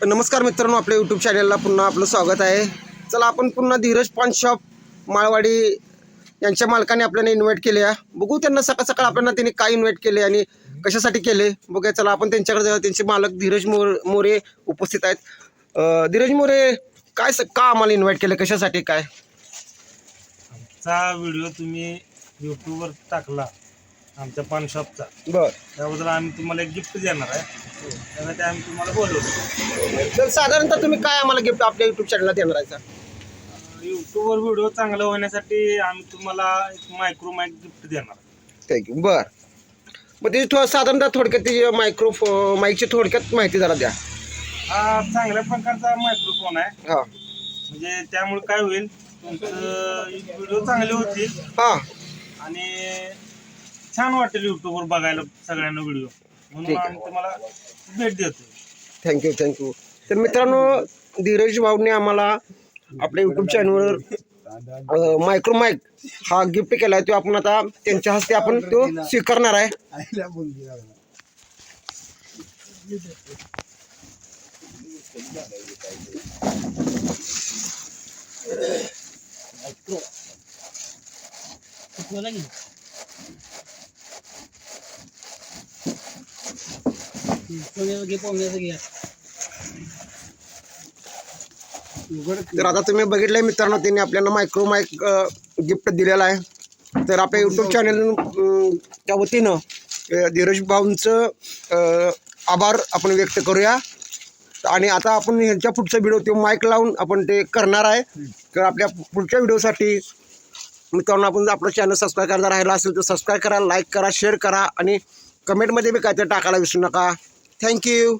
नमस्कार मित्रांनो, आपल्या यूट्यूब चॅनलला पुन्हा आपलं स्वागत आहे. चला आपण पुन्हा धीरज पान शॉप माळवाडी यांच्या मालकाने आपल्याला इन्व्हाइट केले आहे. बघू त्यांना सकाळ सकाळ आपल्याला त्यांनी काय इन्व्हाइट केले आणि कशासाठी केले बघूया. चला आपण त्यांच्याकडे जाऊ. त्यांचे मालक धीरज मोरे उपस्थित आहेत. धीरज मोरे, काय का आम्हाला इन्व्हाइट केले, कशासाठी, काय? आमचा व्हिडिओ तुम्ही यूट्यूबवर टाकला आमच्या पान शॉपचा, बरं, त्याबद्दल आम्ही तुम्हाला एक गिफ्ट देणार आहे. त्यासाठी आम्ही तुम्हाला बोलवतो. तर साधारणतः तुम्ही काय आम्हाला गिफ्ट आपल्या यूट्यूब चॅनलला देणार आहे? यूट्यूबवर व्हिडिओ चांगला होण्यासाठी आम्ही तुम्हाला एक मायक्रो माईक गिफ्ट देणार. थँक्यू. बरं, मग ते साधारणतः थोडक्यात ती माईकची थोडक्यात माहिती जरा द्या. हा चांगल्या प्रकारचा मायक्रोफोन आहे. हां म्हणजे त्यामुळे काय होईल, तुमचं व्हिडिओ चांगले होतील हां आणि छान वाटेल यूट्यूबवर बघायला सगळ्यांना व्हिडिओ, म्हणून आम्ही तुम्हाला भेट देतो. थँक्यू. तर मित्रांनो, धीरज भाऊने आम्हाला आपल्या यूट्यूब चॅनलवर मायक्रो माईक हा गिफ्ट केला आहे. तो आपण आता त्यांच्या हस्ते आपण तो स्वीकारणार आहे. तर आता तुम्ही बघितलंय मित्रांनो, त्यांनी आपल्याला मायक्रो माईक गिफ्ट दिलेला आहे. तर आपल्या यूट्यूब चॅनल त्या वतीनं धीरज भाऊंचं आभार आपण व्यक्त करूया. आणि आता आपण ह्यांच्या पुढचा व्हिडिओ तो माईक लावून आपण ते करणार आहे. तर आपल्या पुढच्या व्हिडिओसाठी मित्रांनो, आपण आपलं चॅनल सबस्क्राईब करायला राहिला असेल तर सबस्क्राईब करा, लाईक करा, शेअर करा आणि कमेंटमध्ये बी काहीतरी टाकायला विसरू नका. थँक्यू.